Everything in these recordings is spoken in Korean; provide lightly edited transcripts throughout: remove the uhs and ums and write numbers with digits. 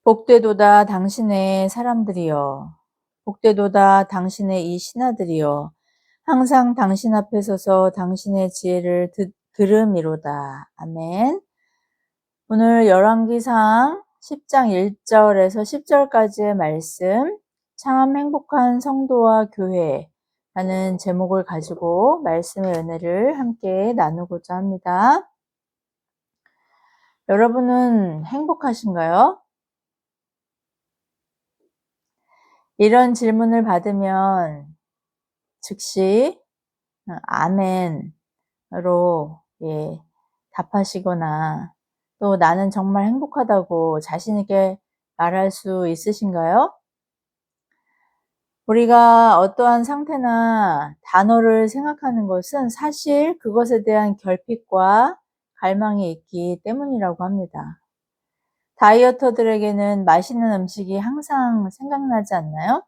복되도다 당신의 사람들이여. 복되도다 당신의 이 신하들이여. 항상 당신 앞에 서서 당신의 지혜를 들음이로다. 아멘. 오늘 열왕기상 10장 1절에서 10절까지의 말씀, 참 행복한 성도와 교회라는 제목을 가지고 말씀의 은혜를 함께 나누고자 합니다. 여러분은 행복하신가요? 이런 질문을 받으면 즉시 아멘으로 답하시거나 또 나는 정말 행복하다고 자신 있게 말할 수 있으신가요? 우리가 어떠한 상태나 단어를 생각하는 것은 사실 그것에 대한 결핍과 갈망이 있기 때문이라고 합니다. 다이어터들에게는 맛있는 음식이 항상 생각나지 않나요?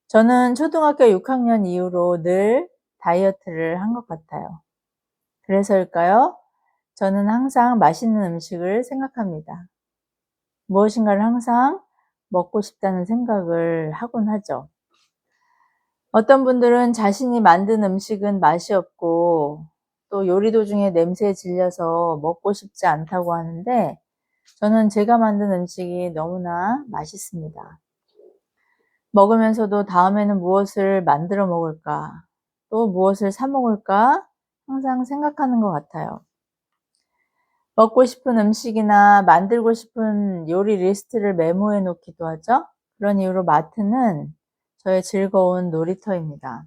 저는 초등학교 6학년 이후로 늘 다이어트를 한 것 같아요. 그래서일까요? 저는 항상 맛있는 음식을 생각합니다. 무엇인가를 항상 먹고 싶다는 생각을 하곤 하죠. 어떤 분들은 자신이 만든 음식은 맛이 없고 또 요리 도중에 냄새에 질려서 먹고 싶지 않다고 하는데 저는 제가 만든 음식이 너무나 맛있습니다. 먹으면서도 다음에는 무엇을 만들어 먹을까, 또 무엇을 사 먹을까 항상 생각하는 것 같아요. 먹고 싶은 음식이나 만들고 싶은 요리 리스트를 메모해 놓기도 하죠. 그런 이유로 마트는 저의 즐거운 놀이터입니다.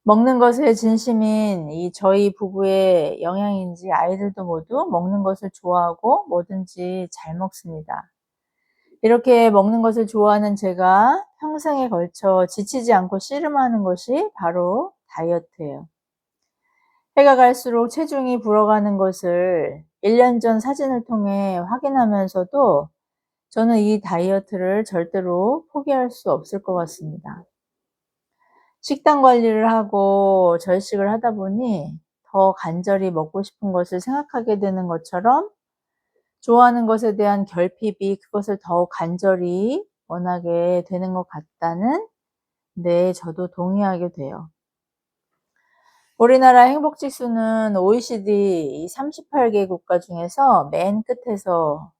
먹는 것에 진심인 저희 부부의 영향인지 아이들도 모두 먹는 것을 좋아하고 뭐든지 잘 먹습니다. 이렇게 먹는 것을 좋아하는 제가 평생에 걸쳐 지치지 않고 씨름하는 것이 바로 다이어트예요. 해가 갈수록 체중이 불어가는 것을 1년 전 사진을 통해 확인하면서도 저는 이 다이어트를 절대로 포기할 수 없을 것 같습니다. 식단 관리를 하고 절식을 하다 보니 더 간절히 먹고 싶은 것을 생각하게 되는 것처럼 좋아하는 것에 대한 결핍이 그것을 더욱 간절히 원하게 되는 것 같다는 저도 동의하게 돼요. 우리나라 행복지수는 OECD 38개 국가 중에서 맨 끝에서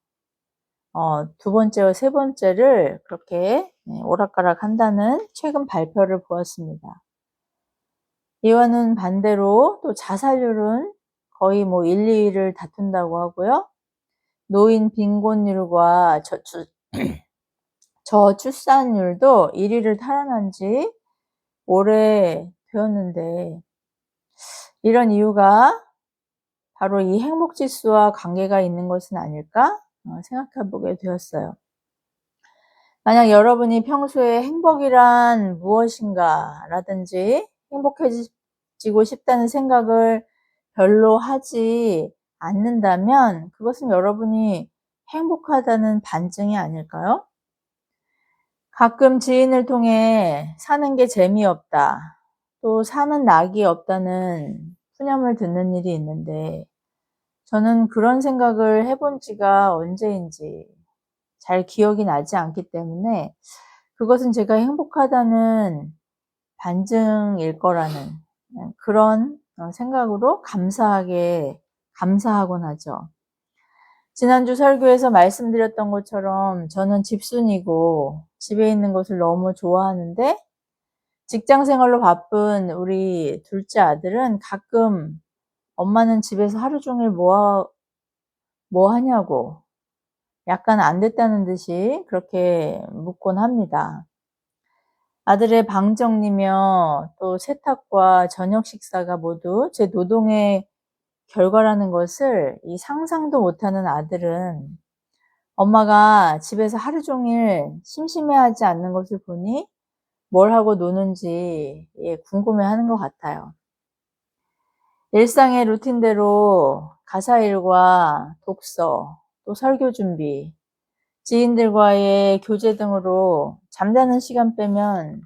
두 번째와 세 번째를 그렇게 오락가락 한다는 최근 발표를 보았습니다. 이와는 반대로 또 자살률은 거의 1, 2위를 다툰다고 하고요. 노인 빈곤율과 저출산율도 1위를 탈환한 지 오래 되었는데 이런 이유가 바로 이 행복지수와 관계가 있는 것은 아닐까 생각해 보게 되었어요. 만약 여러분이 평소에 행복이란 무엇인가 라든지 행복해지고 싶다는 생각을 별로 하지 않는다면 그것은 여러분이 행복하다는 반증이 아닐까요? 가끔 지인을 통해 사는 게 재미없다, 또 사는 낙이 없다는 푸념을 듣는 일이 있는데 저는 그런 생각을 해본 지가 언제인지 잘 기억이 나지 않기 때문에 그것은 제가 행복하다는 반증일 거라는 그런 생각으로 감사하곤 하죠. 지난주 설교에서 말씀드렸던 것처럼 저는 집순이고 집에 있는 것을 너무 좋아하는데 직장 생활로 바쁜 우리 둘째 아들은 가끔 엄마는 집에서 하루 종일 뭐 하냐고 약간 안 됐다는 듯이 그렇게 묻곤 합니다. 아들의 방 정리며 또 세탁과 저녁 식사가 모두 제 노동의 결과라는 것을 상상도 못하는 아들은 엄마가 집에서 하루 종일 심심해하지 않는 것을 보니 뭘 하고 노는지 궁금해하는 것 같아요. 일상의 루틴대로 가사일과 독서, 또 설교 준비, 지인들과의 교제 등으로 잠자는 시간 빼면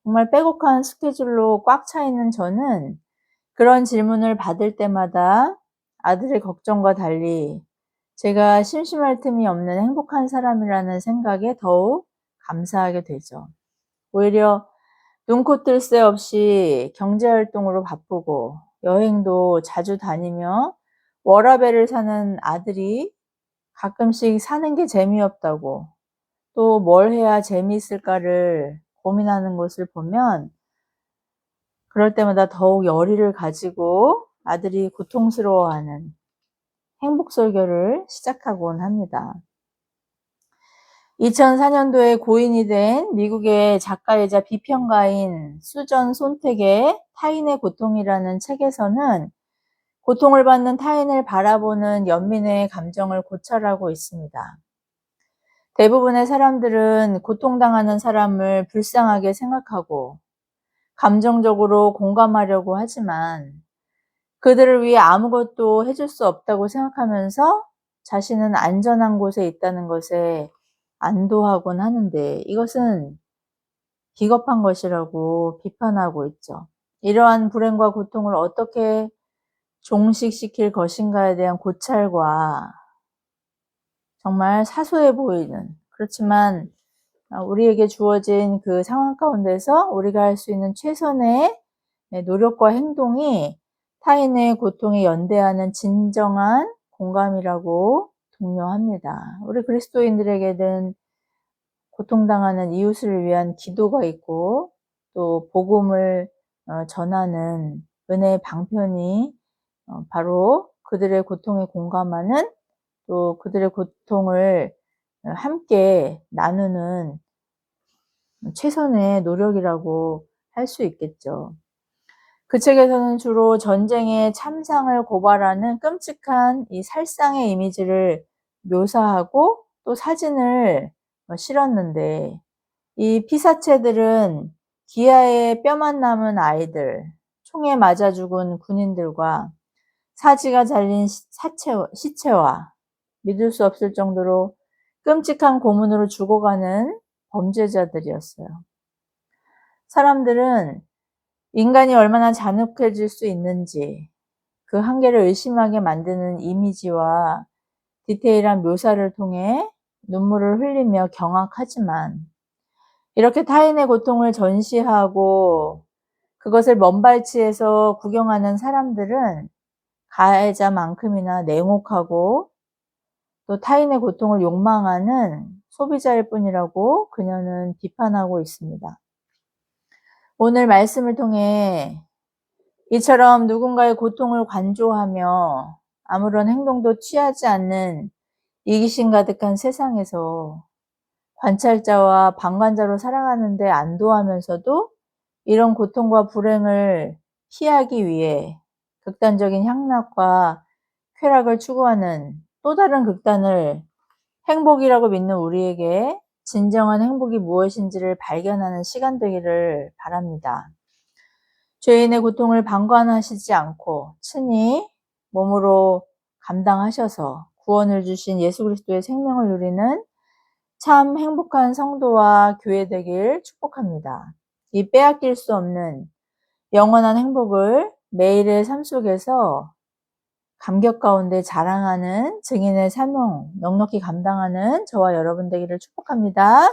정말 빼곡한 스케줄로 꽉 차 있는 저는 그런 질문을 받을 때마다 아들의 걱정과 달리 제가 심심할 틈이 없는 행복한 사람이라는 생각에 더욱 감사하게 되죠. 오히려 눈코 뜰 새 없이 경제활동으로 바쁘고 여행도 자주 다니며 워라밸을 사는 아들이 가끔씩 사는 게 재미없다고 또 뭘 해야 재미있을까를 고민하는 것을 보면 그럴 때마다 더욱 열의를 가지고 아들이 고통스러워하는 행복설교를 시작하곤 합니다. 2004년도에 고인이 된 미국의 작가이자 비평가인 수전 손택의 타인의 고통이라는 책에서는 고통을 받는 타인을 바라보는 연민의 감정을 고찰하고 있습니다. 대부분의 사람들은 고통당하는 사람을 불쌍하게 생각하고 감정적으로 공감하려고 하지만 그들을 위해 아무것도 해줄 수 없다고 생각하면서 자신은 안전한 곳에 있다는 것에 안도하곤 하는데 이것은 비겁한 것이라고 비판하고 있죠. 이러한 불행과 고통을 어떻게 종식시킬 것인가에 대한 고찰과 정말 사소해 보이는 그렇지만 우리에게 주어진 그 상황 가운데서 우리가 할 수 있는 최선의 노력과 행동이 타인의 고통에 연대하는 진정한 공감이라고 독려합니다. 우리 그리스도인들에게는 고통당하는 이웃을 위한 기도가 있고 또 복음을 전하는 은혜의 방편이 바로 그들의 고통에 공감하는 또 그들의 고통을 함께 나누는 최선의 노력이라고 할 수 있겠죠. 그 책에서는 주로 전쟁의 참상을 고발하는 끔찍한 이 살상의 이미지를 묘사하고 또 사진을 실었는데 이 피사체들은 기아에 뼈만 남은 아이들, 총에 맞아 죽은 군인들과 사지가 잘린 시체와 믿을 수 없을 정도로 끔찍한 고문으로 죽어가는 범죄자들이었어요. 사람들은 인간이 얼마나 잔혹해질 수 있는지 그 한계를 의심하게 만드는 이미지와 디테일한 묘사를 통해 눈물을 흘리며 경악하지만 이렇게 타인의 고통을 전시하고 그것을 먼발치에서 구경하는 사람들은 가해자만큼이나 냉혹하고 또 타인의 고통을 욕망하는 소비자일 뿐이라고 그녀는 비판하고 있습니다. 오늘 말씀을 통해 이처럼 누군가의 고통을 관조하며 아무런 행동도 취하지 않는 이기심 가득한 세상에서 관찰자와 방관자로 살아가는데 안도하면서도 이런 고통과 불행을 피하기 위해 극단적인 향락과 쾌락을 추구하는 또 다른 극단을 행복이라고 믿는 우리에게 진정한 행복이 무엇인지를 발견하는 시간 되기를 바랍니다. 죄인의 고통을 방관하시지 않고 친히 몸으로 감당하셔서 구원을 주신 예수 그리스도의 생명을 누리는 참 행복한 성도와 교회 되길 축복합니다. 이 빼앗길 수 없는 영원한 행복을 매일의 삶 속에서 감격 가운데 자랑하는 증인의 사명 넉넉히 감당하는 저와 여러분 되기를 축복합니다.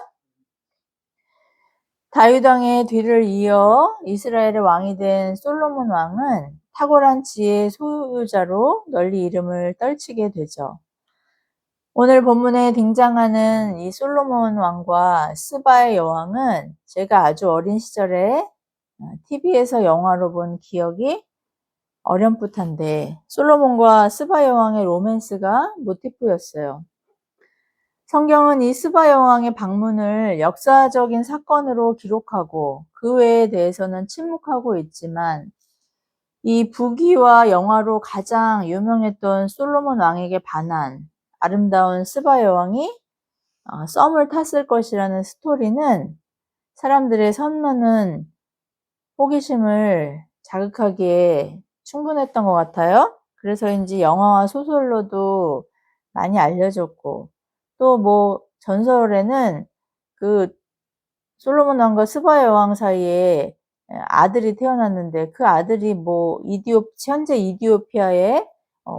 다윗 왕의 뒤를 이어 이스라엘의 왕이 된 솔로몬 왕은 탁월한 지혜의 소유자로 널리 이름을 떨치게 되죠. 오늘 본문에 등장하는 이 솔로몬 왕과 스바의 여왕은 제가 아주 어린 시절에 TV에서 영화로 본 기억이 어렴풋한데 솔로몬과 스바 여왕의 로맨스가 모티프였어요. 성경은 이 스바 여왕의 방문을 역사적인 사건으로 기록하고 그 외에 대해서는 침묵하고 있지만 이 부귀와 영화로 가장 유명했던 솔로몬 왕에게 반한 아름다운 스바 여왕이 썸을 탔을 것이라는 스토리는 사람들의 선망은 호기심을 자극하기에 충분했던 것 같아요. 그래서인지 영화와 소설로도 많이 알려졌고 또 전설에는 그 솔로몬 왕과 스바 여왕 사이에 아들이 태어났는데 그 아들이 현재 이디오피아의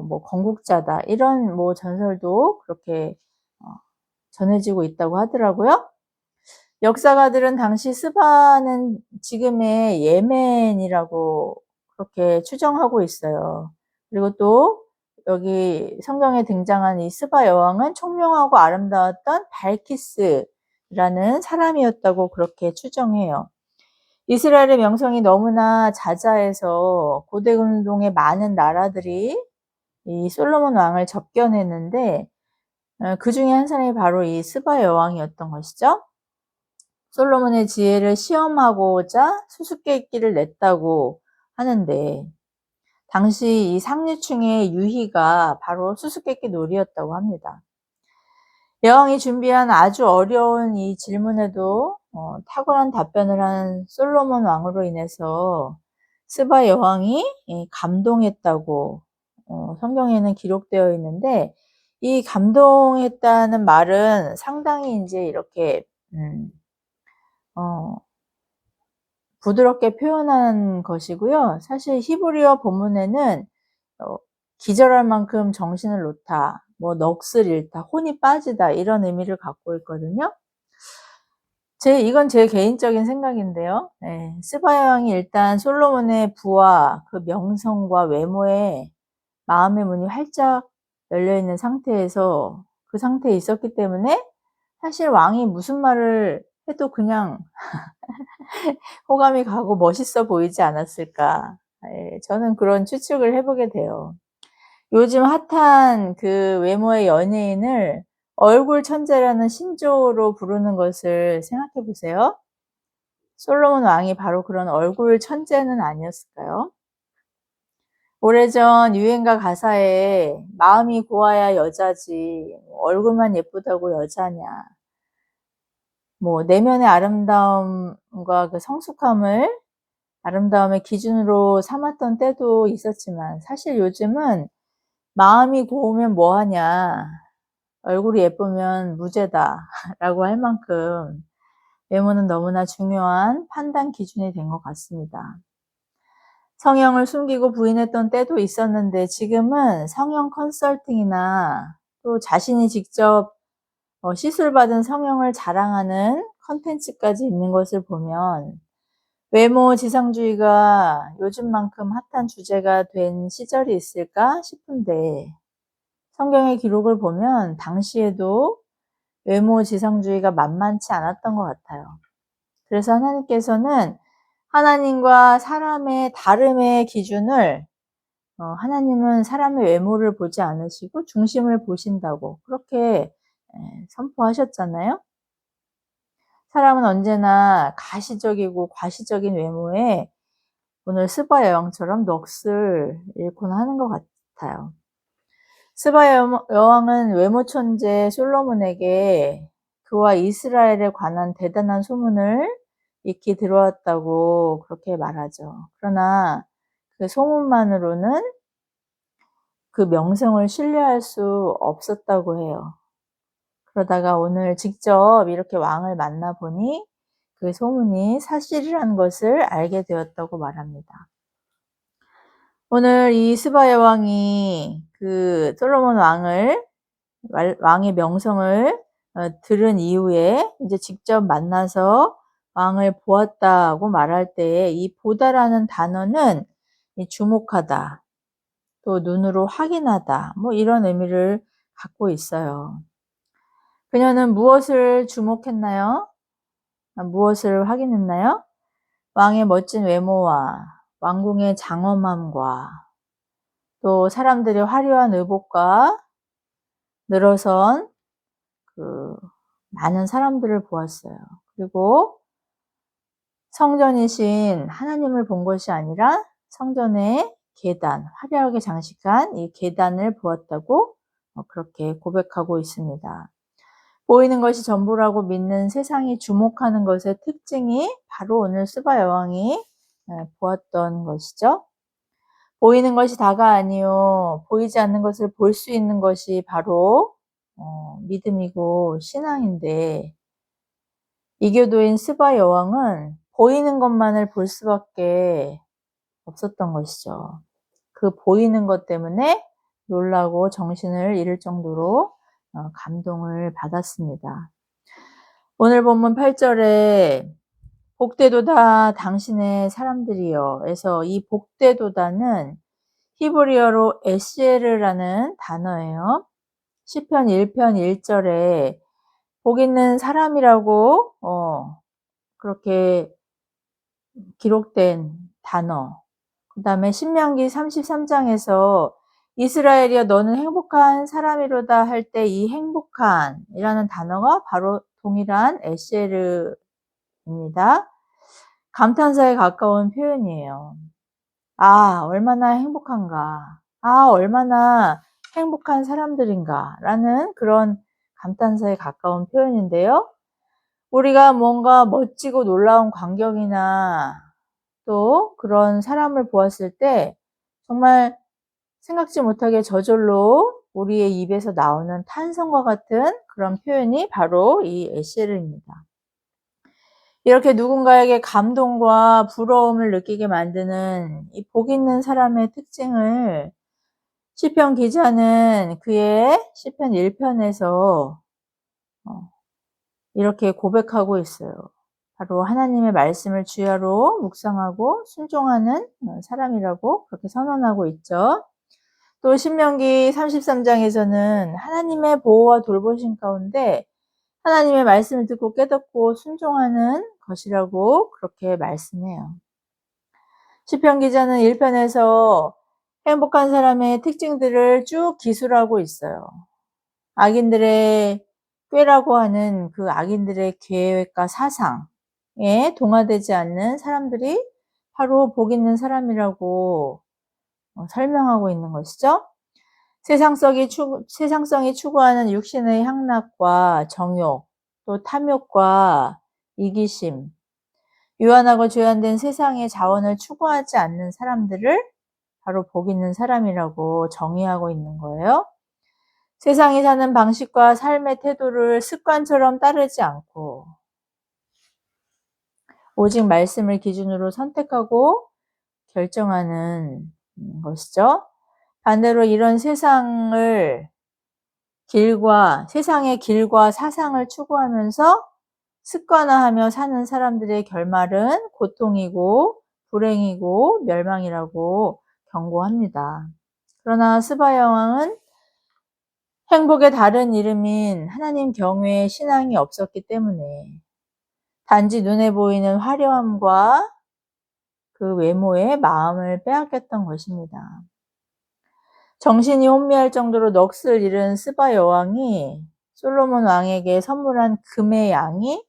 뭐 건국자다 이런 뭐 전설도 그렇게 전해지고 있다고 하더라고요. 역사가들은 당시 스바는 지금의 예멘이라고 그렇게 추정하고 있어요. 그리고 또 여기 성경에 등장한 이 스바 여왕은 총명하고 아름다웠던 발키스라는 사람이었다고 그렇게 추정해요. 이스라엘의 명성이 너무나 자자해서 고대 근동의 많은 나라들이 이 솔로몬 왕을 접견했는데 그 중에 한 사람이 바로 이 스바 여왕이었던 것이죠. 솔로몬의 지혜를 시험하고자 수수께끼를 냈다고 하는데 당시 이 상류층의 유희가 바로 수수께끼 놀이였다고 합니다. 여왕이 준비한 아주 어려운 이 질문에도 탁월한 답변을 한 솔로몬 왕으로 인해서 스바 여왕이 감동했다고 성경에는 기록되어 있는데 이 감동했다는 말은 상당히 이제 이렇게 부드럽게 표현한 것이고요. 사실 히브리어 본문에는 기절할 만큼 정신을 놓다, 뭐 넋을 잃다, 혼이 빠지다 이런 의미를 갖고 있거든요. 이건 제 개인적인 생각인데요. 네, 스바 여왕이 일단 솔로몬의 부와 그 명성과 외모에 마음의 문이 활짝 열려 있는 상태에서 그 상태에 있었기 때문에 사실 왕이 무슨 말을 해도 그냥 호감이 가고 멋있어 보이지 않았을까. 저는 그런 추측을 해보게 돼요. 요즘 핫한 그 외모의 연예인을 얼굴 천재라는 신조어로 부르는 것을 생각해 보세요. 솔로몬 왕이 바로 그런 얼굴 천재는 아니었을까요? 오래전 유행가 가사에 마음이 고와야 여자지 얼굴만 예쁘다고 여자냐, 뭐 내면의 아름다움과 그 성숙함을 아름다움의 기준으로 삼았던 때도 있었지만 사실 요즘은 마음이 고우면 뭐하냐, 얼굴이 예쁘면 무죄다 라고 할 만큼 외모는 너무나 중요한 판단 기준이 된 것 같습니다. 성형을 숨기고 부인했던 때도 있었는데 지금은 성형 컨설팅이나 또 자신이 직접 시술받은 성형을 자랑하는 컨텐츠까지 있는 것을 보면 외모 지상주의가 요즘만큼 핫한 주제가 된 시절이 있을까 싶은데 성경의 기록을 보면 당시에도 외모 지상주의가 만만치 않았던 것 같아요. 그래서 하나님께서는 하나님과 사람의 다름의 기준을 하나님은 사람의 외모를 보지 않으시고 중심을 보신다고 그렇게 선포하셨잖아요. 사람은 언제나 가시적이고 과시적인 외모에 오늘 스바 여왕처럼 넋을 잃곤 하는 것 같아요. 스바 여왕은 외모 천재 솔로몬에게 그와 이스라엘에 관한 대단한 소문을 익히 들어왔다고 그렇게 말하죠. 그러나 그 소문만으로는 그 명성을 신뢰할 수 없었다고 해요. 그러다가 오늘 직접 이렇게 왕을 만나보니 그 소문이 사실이라는 것을 알게 되었다고 말합니다. 오늘 이 스바 여왕이 그 솔로몬 왕의 명성을 들은 이후에 이제 직접 만나서 왕을 보았다고 말할 때에 이 보다라는 단어는 이 주목하다, 또 눈으로 확인하다, 뭐 이런 의미를 갖고 있어요. 그녀는 무엇을 주목했나요? 무엇을 확인했나요? 왕의 멋진 외모와 왕궁의 장엄함과 또 사람들의 화려한 의복과 늘어선 그 많은 사람들을 보았어요. 그리고 성전이신 하나님을 본 것이 아니라 성전의 계단, 화려하게 장식한 이 계단을 보았다고 그렇게 고백하고 있습니다. 보이는 것이 전부라고 믿는 세상이 주목하는 것의 특징이 바로 오늘 스바 여왕이 보았던 것이죠. 보이는 것이 다가 아니요 보이지 않는 것을 볼 수 있는 것이 바로 믿음이고 신앙인데 이교도인 스바 여왕은 보이는 것만을 볼 수밖에 없었던 것이죠. 그 보이는 것 때문에 놀라고 정신을 잃을 정도로 감동을 받았습니다. 오늘 본문 8절에 복되도다 당신의 사람들이여 에서 이 복되도다는 히브리어로 에시에르라는 단어예요. 시편 1편 1절에 복 있는 사람이라고 그렇게 기록된 단어. 그 다음에 신명기 33장에서 이스라엘이여 너는 행복한 사람이로다 할 때 이 행복한이라는 단어가 바로 동일한 에시에르입니다. 감탄사에 가까운 표현이에요. 아, 얼마나 행복한가. 아, 얼마나 행복한 사람들인가. 라는 그런 감탄사에 가까운 표현인데요. 우리가 뭔가 멋지고 놀라운 광경이나 또 그런 사람을 보았을 때 정말 생각지 못하게 저절로 우리의 입에서 나오는 탄성과 같은 그런 표현이 바로 이 에시엘입니다. 이렇게 누군가에게 감동과 부러움을 느끼게 만드는 이 복 있는 사람의 특징을 시편 기자는 그의 시편 1편에서 이렇게 고백하고 있어요. 바로 하나님의 말씀을 주야로 묵상하고 순종하는 사람이라고 그렇게 선언하고 있죠. 또 신명기 33장에서는 하나님의 보호와 돌보심 가운데 하나님의 말씀을 듣고 깨닫고 순종하는 것이라고 그렇게 말씀해요. 시편 기자는 1편에서 행복한 사람의 특징들을 쭉 기술하고 있어요. 악인들의 꾀라고 하는 그 악인들의 계획과 사상에 동화되지 않는 사람들이 바로 복 있는 사람이라고 설명하고 있는 것이죠. 세상성이 추구하는 육신의 향락과 정욕, 또 탐욕과 이기심, 유한하고 죄안된 세상의 자원을 추구하지 않는 사람들을 바로 복 있는 사람이라고 정의하고 있는 거예요. 세상이 사는 방식과 삶의 태도를 습관처럼 따르지 않고 오직 말씀을 기준으로 선택하고 결정하는 것이죠. 반대로 이런 세상의 길과 사상을 추구하면서 습관화하며 사는 사람들의 결말은 고통이고 불행이고 멸망이라고 경고합니다. 그러나 스바 여왕은 행복의 다른 이름인 하나님 경외의 신앙이 없었기 때문에 단지 눈에 보이는 화려함과 그 외모에 마음을 빼앗겼던 것입니다. 정신이 혼미할 정도로 넋을 잃은 스바 여왕이 솔로몬 왕에게 선물한 금의 양이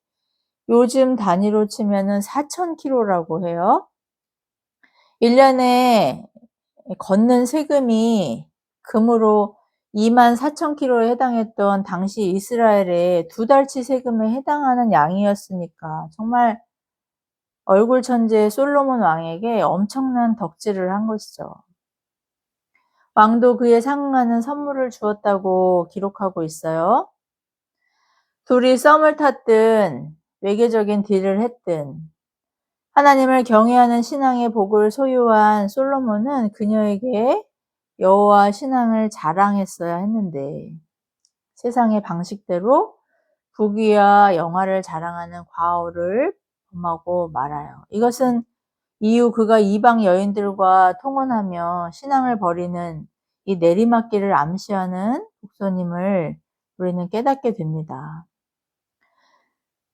요즘 단위로 치면은 4,000kg라고 해요. 1년에 걷는 세금이 금으로 24,000kg에 해당했던 당시 이스라엘의 2달치 세금에 해당하는 양이었으니까 정말 얼굴 천재 솔로몬 왕에게 엄청난 덕질을 한 것이죠. 왕도 그에 상응하는 선물을 주었다고 기록하고 있어요. 둘이 썸을 탔든 외계적인 딜을 했든 하나님을 경외하는 신앙의 복을 소유한 솔로몬은 그녀에게 여호와 신앙을 자랑했어야 했는데 세상의 방식대로 부귀와 영화를 자랑하는 과오를 범하고 말아요. 이것은 이후 그가 이방 여인들과 통혼하며 신앙을 버리는 이 내리막길을 암시하는 복선임을 우리는 깨닫게 됩니다.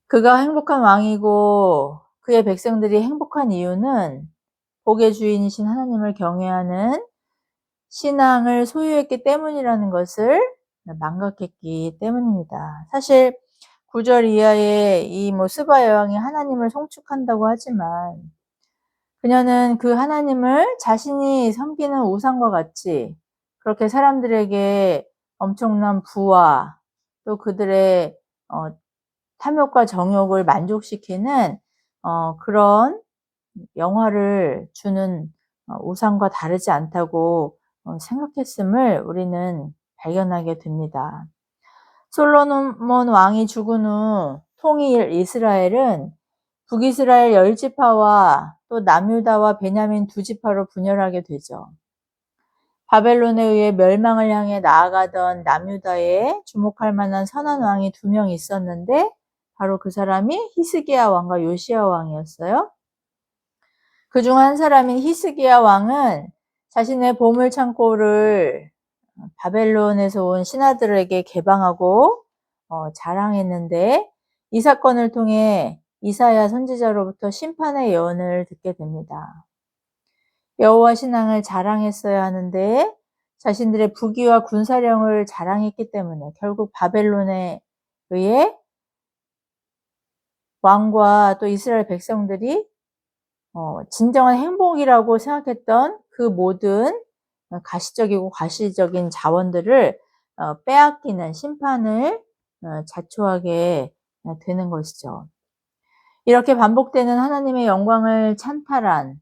그가 행복한 왕이고 그의 백성들이 행복한 이유는 복의 주인이신 하나님을 경외하는 신앙을 소유했기 때문이라는 것을 망각했기 때문입니다. 사실 9절 이하에 이 스바 여왕이 하나님을 송축한다고 하지만 그녀는 그 하나님을 자신이 섬기는 우상과 같이 그렇게 사람들에게 엄청난 부와 또 그들의 탐욕과 정욕을 만족시키는 그런 영화를 주는 우상과 다르지 않다고 생각했음을 우리는 발견하게 됩니다. 솔로몬 왕이 죽은 후 통일 이스라엘은 북이스라엘 10지파와 또 남유다와 베냐민 2지파로 분열하게 되죠. 바벨론에 의해 멸망을 향해 나아가던 남유다에 주목할 만한 선한 왕이 2명 있었는데 바로 그 사람이 히스기야 왕과 요시야 왕이었어요. 그중 한 사람인 히스기야 왕은 자신의 보물 창고를 바벨론에서 온 신하들에게 개방하고 자랑했는데 이 사건을 통해 이사야 선지자로부터 심판의 예언을 듣게 됩니다. 여호와 신앙을 자랑했어야 하는데 자신들의 부귀와 군사력을 자랑했기 때문에 결국 바벨론에 의해 왕과 또 이스라엘 백성들이 진정한 행복이라고 생각했던 그 모든 가시적이고 과시적인 자원들을 빼앗기는 심판을 자초하게 되는 것이죠. 이렇게 반복되는 하나님의 영광을 찬탈한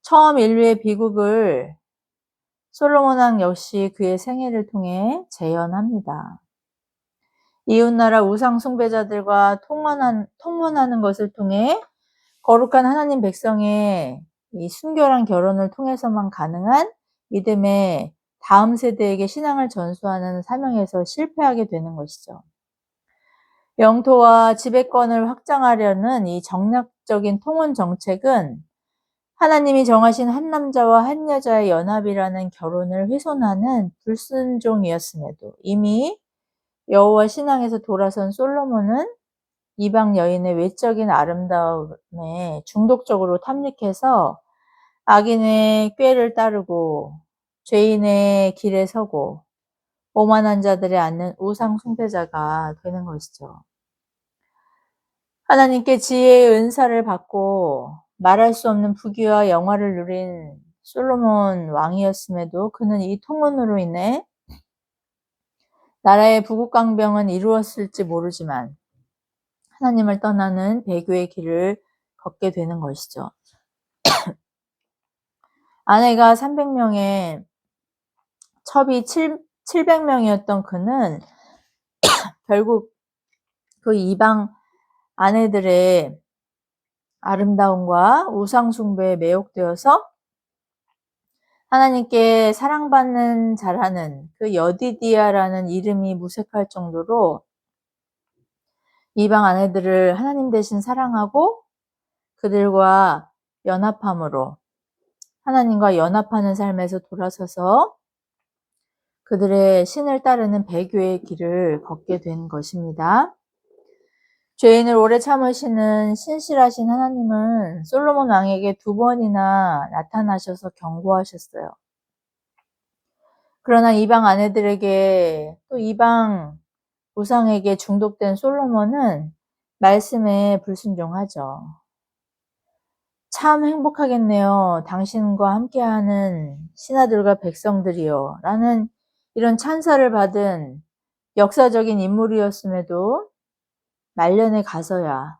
처음 인류의 비극을 솔로몬 왕 역시 그의 생애를 통해 재현합니다. 이웃나라 우상 숭배자들과 통혼하는 것을 통해 거룩한 하나님 백성의 이 순결한 결혼을 통해서만 가능한 믿음의 다음 세대에게 신앙을 전수하는 사명에서 실패하게 되는 것이죠. 영토와 지배권을 확장하려는 이 정략적인 통혼 정책은 하나님이 정하신 한 남자와 한 여자의 연합이라는 결혼을 훼손하는 불순종이었음에도 이미 여호와 신앙에서 돌아선 솔로몬은 이방 여인의 외적인 아름다움에 중독적으로 탐닉해서 악인의 꾀를 따르고 죄인의 길에 서고 오만한 자들의 앉는 우상 숭배자가 되는 것이죠. 하나님께 지혜의 은사를 받고 말할 수 없는 부귀와 영화를 누린 솔로몬 왕이었음에도 그는 이 통혼으로 인해 나라의 부국강병은 이루었을지 모르지만 하나님을 떠나는 배교의 길을 걷게 되는 것이죠. 아내가 300명에 첩이 700명이었던 그는 결국 그 이방 아내들의 아름다움과 우상숭배에 매혹되어서 하나님께 사랑받는 자라는 그 여디디아라는 이름이 무색할 정도로 이방 아내들을 하나님 대신 사랑하고 그들과 연합함으로 하나님과 연합하는 삶에서 돌아서서 그들의 신을 따르는 배교의 길을 걷게 된 것입니다. 죄인을 오래 참으시는 신실하신 하나님은 솔로몬 왕에게 2번이나 나타나셔서 경고하셨어요. 그러나 이방 아내들에게 또 이방 우상에게 중독된 솔로몬은 말씀에 불순종하죠. 참 행복하겠네요. 당신과 함께하는 신하들과 백성들이요. 라는 이런 찬사를 받은 역사적인 인물이었음에도 말년에 가서야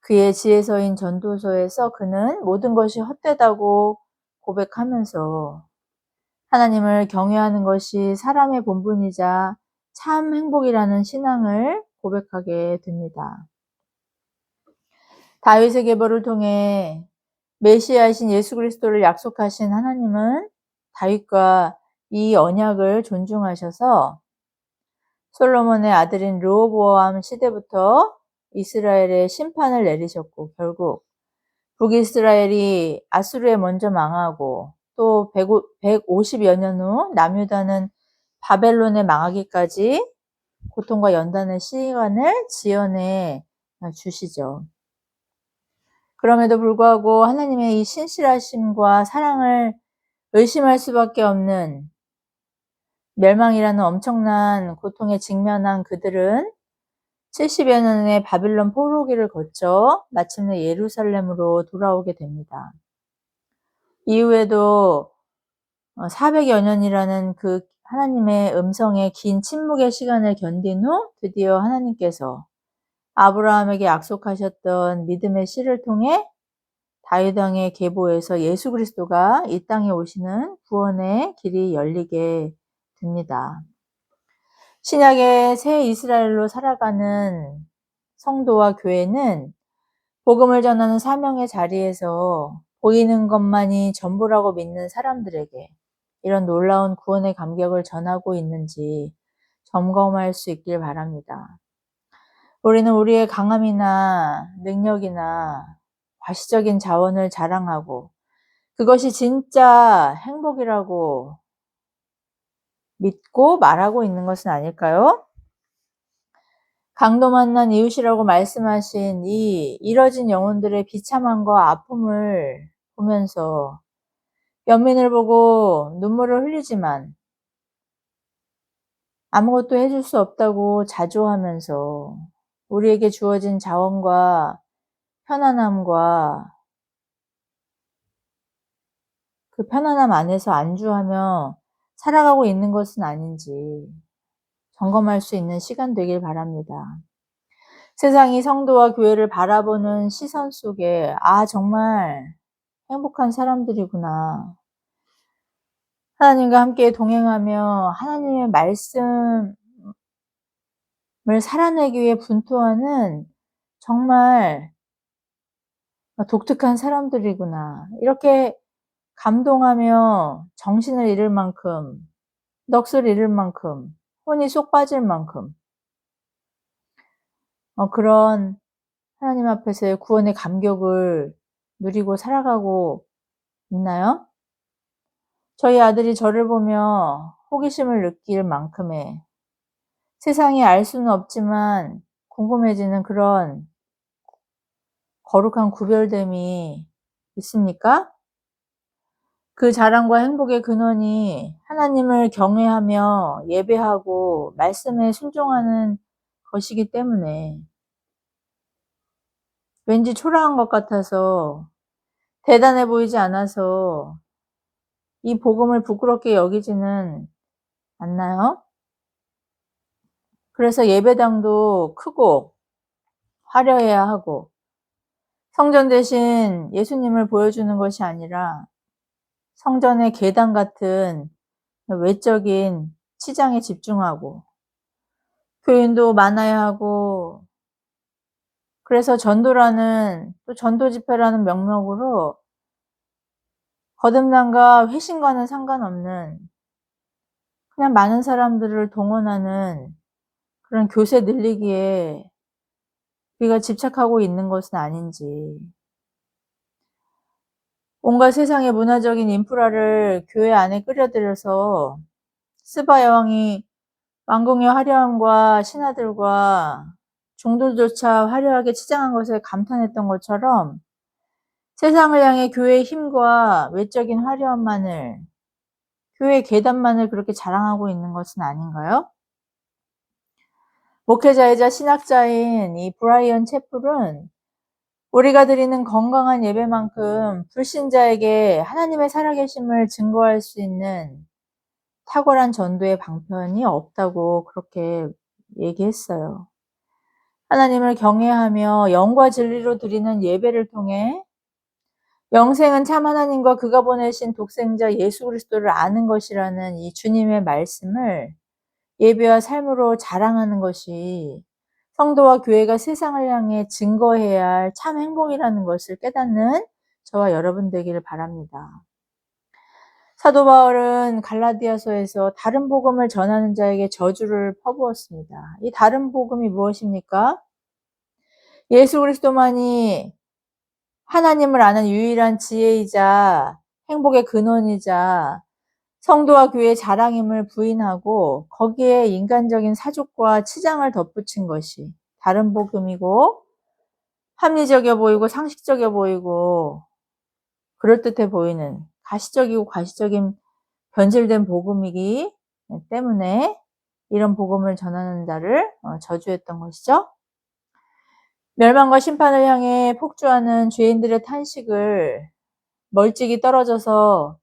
그의 지혜서인 전도서에서 그는 모든 것이 헛되다고 고백하면서 하나님을 경외하는 것이 사람의 본분이자 참 행복이라는 신앙을 고백하게 됩니다. 다윗의 계보를 통해 메시아이신 예수 그리스도를 약속하신 하나님은 다윗과 이 언약을 존중하셔서 솔로몬의 아들인 르호보암 시대부터 이스라엘에 심판을 내리셨고 결국 북이스라엘이 아수르에 먼저 망하고 또 150여 년 후 남유다는 바벨론에 망하기까지 고통과 연단의 시간을 지연해 주시죠. 그럼에도 불구하고 하나님의 이 신실하심과 사랑을 의심할 수밖에 없는 멸망이라는 엄청난 고통에 직면한 그들은 70여 년의 바빌론 포로기를 거쳐 마침내 예루살렘으로 돌아오게 됩니다. 이후에도 400여 년이라는 그 하나님의 음성의 긴 침묵의 시간을 견딘 후 드디어 하나님께서 아브라함에게 약속하셨던 믿음의 씨를 통해 다윗 왕의 계보에서 예수 그리스도가 이 땅에 오시는 구원의 길이 열리게 됩니다. 신약의 새 이스라엘로 살아가는 성도와 교회는 복음을 전하는 사명의 자리에서 보이는 것만이 전부라고 믿는 사람들에게 이런 놀라운 구원의 감격을 전하고 있는지 점검할 수 있길 바랍니다. 우리는 우리의 강함이나 능력이나 과시적인 자원을 자랑하고 그것이 진짜 행복이라고 믿고 말하고 있는 것은 아닐까요? 강도 만난 이웃이라고 말씀하신 이 이뤄진 영혼들의 비참함과 아픔을 보면서 연민을 보고 눈물을 흘리지만 아무것도 해줄 수 없다고 자조하면서 우리에게 주어진 자원과 편안함과 그 편안함 안에서 안주하며 살아가고 있는 것은 아닌지 점검할 수 있는 시간 되길 바랍니다. 세상이 성도와 교회를 바라보는 시선 속에 정말 행복한 사람들이구나. 하나님과 함께 동행하며 하나님의 말씀을 살아내기 위해 분투하는 정말 독특한 사람들이구나. 이렇게 감동하며 정신을 잃을 만큼, 넋을 잃을 만큼, 혼이 쏙 빠질 만큼 그런 하나님 앞에서의 구원의 감격을 누리고 살아가고 있나요? 저희 아들이 저를 보며 호기심을 느낄 만큼의 세상이 알 수는 없지만 궁금해지는 그런 거룩한 구별됨이 있습니까? 그 자랑과 행복의 근원이 하나님을 경외하며 예배하고 말씀에 순종하는 것이기 때문에 왠지 초라한 것 같아서 대단해 보이지 않아서 이 복음을 부끄럽게 여기지는 않나요? 그래서 예배당도 크고 화려해야 하고 성전 대신 예수님을 보여주는 것이 아니라 성전의 계단 같은 외적인 치장에 집중하고 교인도 많아야 하고 그래서 전도라는 또 전도 집회라는 명목으로 거듭남과 회심과는 상관없는 그냥 많은 사람들을 동원하는 그런 교세 늘리기에 우리가 집착하고 있는 것은 아닌지. 온갖 세상의 문화적인 인프라를 교회 안에 끌어들여서 스바 여왕이 왕궁의 화려함과 신하들과 종들조차 화려하게 치장한 것에 감탄했던 것처럼 세상을 향해 교회의 힘과 외적인 화려함만을, 교회의 계단만을 그렇게 자랑하고 있는 것은 아닌가요? 목회자이자 신학자인 이 브라이언 채플은 우리가 드리는 건강한 예배만큼 불신자에게 하나님의 살아계심을 증거할 수 있는 탁월한 전도의 방편이 없다고 그렇게 얘기했어요. 하나님을 경외하며 영과 진리로 드리는 예배를 통해 영생은 참 하나님과 그가 보내신 독생자 예수 그리스도를 아는 것이라는 이 주님의 말씀을 예배와 삶으로 자랑하는 것이 성도와 교회가 세상을 향해 증거해야 할 참 행복이라는 것을 깨닫는 저와 여러분 되기를 바랍니다. 사도 바울은 갈라디아서에서 다른 복음을 전하는 자에게 저주를 퍼부었습니다. 이 다른 복음이 무엇입니까? 예수 그리스도만이 하나님을 아는 유일한 지혜이자 행복의 근원이자 성도와 교회의 자랑임을 부인하고 거기에 인간적인 사족과 치장을 덧붙인 것이 다른 복음이고 합리적이어 보이고 상식적이어 보이고 그럴듯해 보이는 가시적이고 과시적인 변질된 복음이기 때문에 이런 복음을 전하는 자를 저주했던 것이죠. 멸망과 심판을 향해 폭주하는 죄인들의 탄식을 멀찍이 떨어져서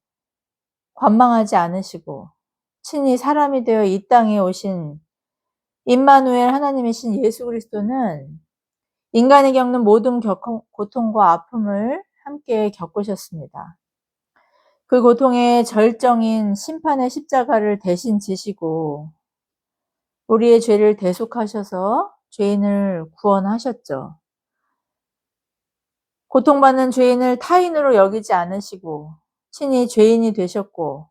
관망하지 않으시고 친히 사람이 되어 이 땅에 오신 임마누엘 하나님이신 예수 그리스도는 인간이 겪는 모든 고통과 아픔을 함께 겪으셨습니다. 그 고통의 절정인 심판의 십자가를 대신 지시고 우리의 죄를 대속하셔서 죄인을 구원하셨죠. 고통받는 죄인을 타인으로 여기지 않으시고 친히 죄인이 되셨고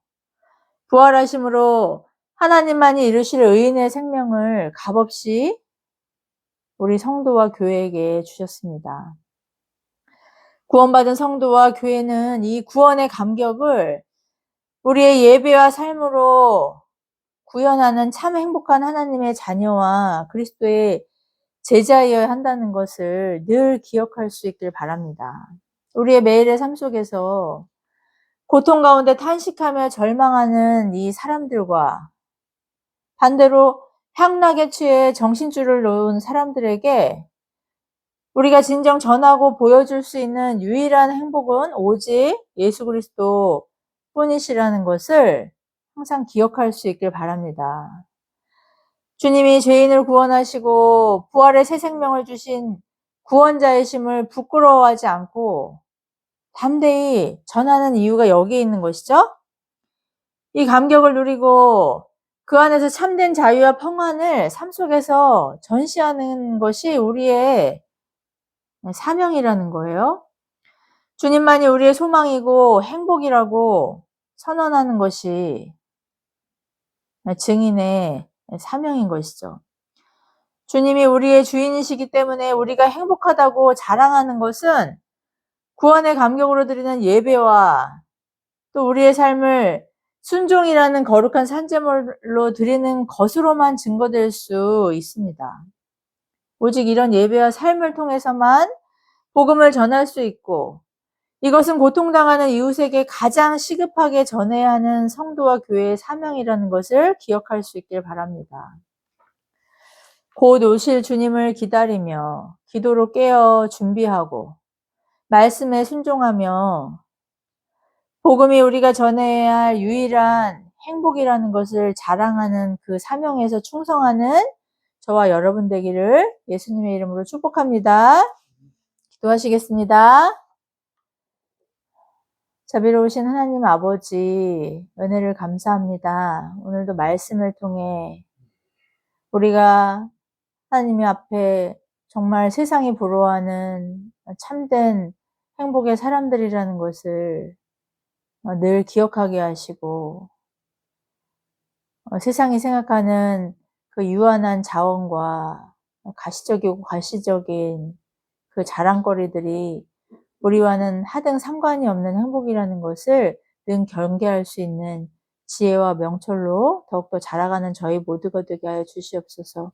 부활하심으로 하나님만이 이루실 의인의 생명을 값없이 우리 성도와 교회에게 주셨습니다. 구원받은 성도와 교회는 이 구원의 감격을 우리의 예배와 삶으로 구현하는 참 행복한 하나님의 자녀와 그리스도의 제자여야 한다는 것을 늘 기억할 수 있길 바랍니다. 우리의 매일의 삶 속에서 고통 가운데 탄식하며 절망하는 이 사람들과 반대로 향락에 취해 정신줄을 놓은 사람들에게 우리가 진정 전하고 보여줄 수 있는 유일한 행복은 오직 예수 그리스도 뿐이시라는 것을 항상 기억할 수 있길 바랍니다. 주님이 죄인을 구원하시고 부활의 새 생명을 주신 구원자이심을 부끄러워하지 않고 담대히 전하는 이유가 여기에 있는 것이죠. 이 감격을 누리고 그 안에서 참된 자유와 평안을 삶 속에서 전시하는 것이 우리의 사명이라는 거예요. 주님만이 우리의 소망이고 행복이라고 선언하는 것이 증인의 사명인 것이죠. 주님이 우리의 주인이시기 때문에 우리가 행복하다고 자랑하는 것은 구원의 감격으로 드리는 예배와 또 우리의 삶을 순종이라는 거룩한 산제물로 드리는 것으로만 증거될 수 있습니다. 오직 이런 예배와 삶을 통해서만 복음을 전할 수 있고 이것은 고통당하는 이웃에게 가장 시급하게 전해야 하는 성도와 교회의 사명이라는 것을 기억할 수 있길 바랍니다. 곧 오실 주님을 기다리며 기도로 깨어 준비하고 말씀에 순종하며 복음이 우리가 전해야 할 유일한 행복이라는 것을 자랑하는 그 사명에서 충성하는 저와 여러분 되기를 예수님의 이름으로 축복합니다. 기도하시겠습니다. 자비로우신 하나님 아버지, 은혜를 감사합니다. 오늘도 말씀을 통해 우리가 하나님 앞에 정말 세상이 부러워하는 참된 행복의 사람들이라는 것을 늘 기억하게 하시고 세상이 생각하는 그 유한한 자원과 가시적이고 과시적인 그 자랑거리들이 우리와는 하등 상관이 없는 행복이라는 것을 늘 경계할 수 있는 지혜와 명철로 더욱더 자라가는 저희 모두가 되게 하여 주시옵소서.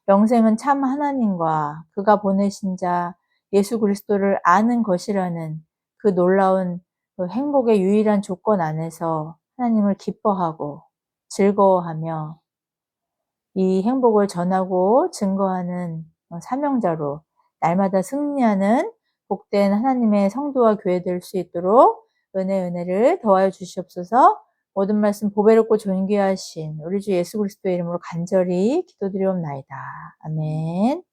영생은 참 하나님과 그가 보내신 자 예수 그리스도를 아는 것이라는 그 놀라운 그 행복의 유일한 조건 안에서 하나님을 기뻐하고 즐거워하며 이 행복을 전하고 증거하는 사명자로 날마다 승리하는 복된 하나님의 성도와 교회 될 수 있도록 은혜를 더하여 주시옵소서. 모든 말씀 보배롭고 존귀하신 우리 주 예수 그리스도의 이름으로 간절히 기도드리옵나이다. 아멘.